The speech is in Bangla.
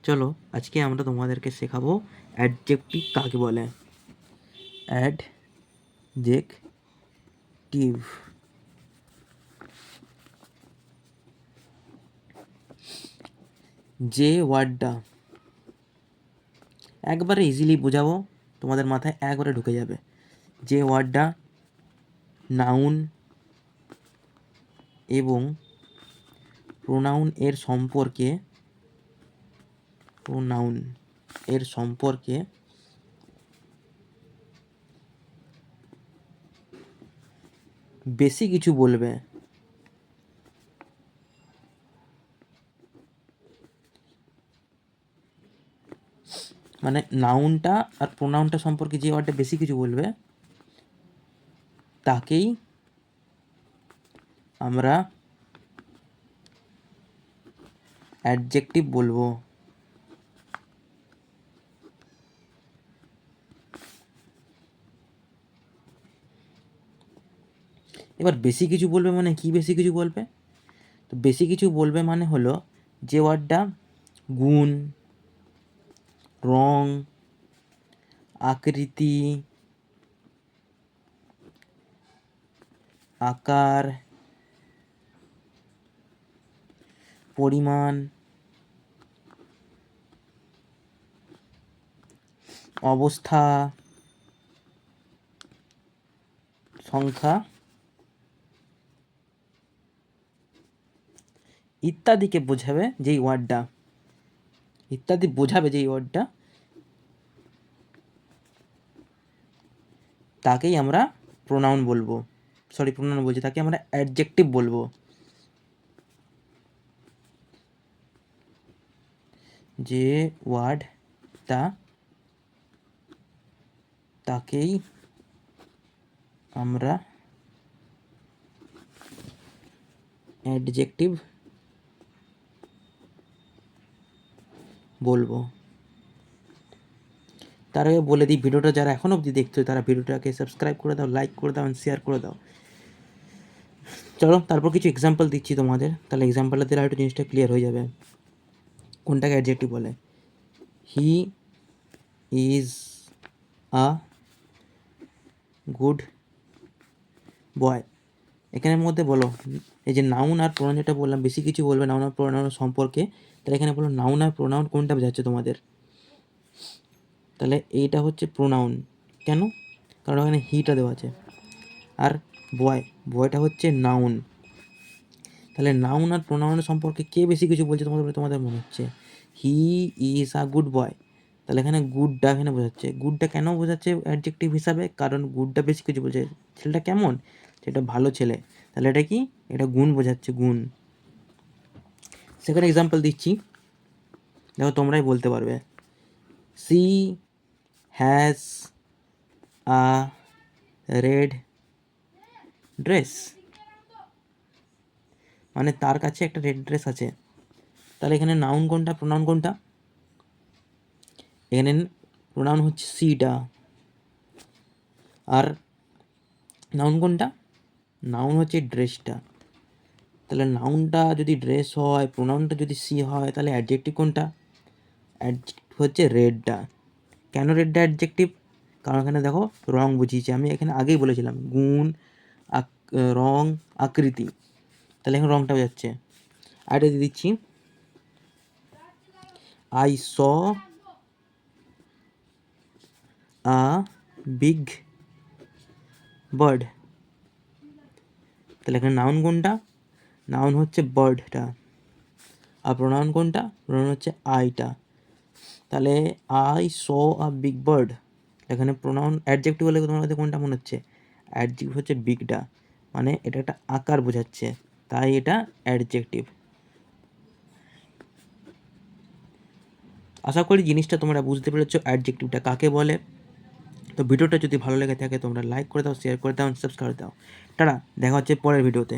চলো আজকে আমরা তোমাদেরকে শেখাবো অ্যাডজেক্টিভ কাকে বলে। অ্যাডজেক্টিভ যে ওয়ার্ডটা একবারে ইজিলি বোঝাবো, তোমাদের মাথায় একবারে ঢুকে যাবে। যে ওয়ার্ডটা নাউন এবং প্রোনাউন এর সম্পর্কে বেশি কিছু বলবে, মানে নাউনটা আর প্রোনাউনটা সম্পর্কে যে ওয়ার্ডটা বেশি কিছু বলবে তাকেই আমরা অ্যাডজেক্টিভ বলবো। এবার বেশি কিছু বলবে মানে কি? বেশি কিছু বলবে তো বেশি কিছু বলবে মানে হলো যে ওয়ার্ডটা গুণ, রং, আকৃতি, আকার, পরিমাণ, অবস্থা, সংখ্যা ইত্যাদিকে বোঝাবে যেই ওয়ার্ডটা তাকেই আমরা প্রোনাউন বলবো। তাকে আমরা অ্যাডজেক্টিভ বলবো। যে ওয়ার্ডটা তাকেই আমরা অ্যাডজেক্টিভ বলবো। তার আগে বলে দিই, ভিডিওটা যারা এখনও অবধি দেখছো তারা ভিডিওটাকে সাবস্ক্রাইব করে দাও, লাইক করে দাও, শেয়ার করে দাও। চলো তারপর কিছু এক্সাম্পল দিচ্ছি তোমাদের, তাহলে এক্সাম্পলটা দিলে একটু জিনিসটা ক্লিয়ার হয়ে যাবে কোনটাকে অ্যাডজেক্টিভ বলে। He is a good boy. এখানের মধ্যে বলো, এই যে নাউন আর প্রোনাউন যেটা বললাম বেশি কিছু বলবে নাউন আর প্রোনাউন সম্পর্কে, তাহলে এখানে বলো নাউন আর প্রোনাউন কোনটা বোঝাচ্ছে তোমাদের? তাহলে এইটা হচ্ছে প্রোনাউন। কেন? কারণ এখানে হিটা দেওয়া আছে। আর বয়টা হচ্ছে নাউন। তাহলে নাউন আর প্রোনাউনের সম্পর্কে কে বেশি কিছু বলছে তোমাদের মনে হচ্ছে? He is a good boy. তাহলে এখানে গুডটা এখানে বোঝাচ্ছে। গুডটা কেন বোঝাচ্ছে অ্যাডজেক্টিভ হিসাবে? কারণ গুডটা বেশি কিছু বলছে। ছেলেটা কেমন? সেটা ভালো ছেলে। তাহলে এটা কি? এটা গুণ বোঝাচ্ছে, গুণ। সেখানে এক্সাম্পল দিচ্ছি, দেখো তোমরাই বলতে পারবে। She has a red dress. মানে তার কাছে একটা রেড ড্রেস আছে। তাহলে এখানে নাউন কোনটা, প্রোনাউন কোনটা? এখানে প্রোনাউন হচ্ছে সিটা। আর নাউন কোনটা? নাউন হচ্ছে ড্রেসটা। তাহলে নাউনটা যদি ড্রেস হয়, প্রোনাউনটা যদি সি হয়, তাহলে অ্যাডজেক্টিভ কোনটা? অ্যাডজেক্টিভ হচ্ছে রেডটা। কেন রেডটা অ্যাডজেক্টিভ? কারণ এখানে দেখো রং বুঝিয়েছি, আমি এখানে আগেই বলেছিলাম গুণ, রং, আকৃতি। তাহলে এখন রংটা বোঝাচ্ছে। আরেকটা দিয়ে দিচ্ছি, I saw a big bird. তাহলে এখানে নাউন কোনটা? নাউন হচ্ছে বার্ডটা। আর প্রোনাউন কোনটা? প্রোনাউন হচ্ছে আইটা। তাহলে I saw a big bird, এখানে প্রোনাউন অ্যাডজেক্টিভ বলে তোমাদের কোনটা মনে হচ্ছে? অ্যাডজেক্টিভ হচ্ছে বিগটা, মানে এটা একটা আকার বোঝাচ্ছে, তাই এটা অ্যাডজেক্টিভ। আশা করি জিনিসটা তোমরা বুঝতে পেরেছো অ্যাডজেক্টিভটা কাকে বলে। তো ভিডিওটা যদি ভালো লেগে থাকে তোমরা লাইক করে দাও, শেয়ার করে দাও, সাবস্ক্রাইব করে দাও। টাটা, দেখা হচ্ছে পরের ভিডিওতে।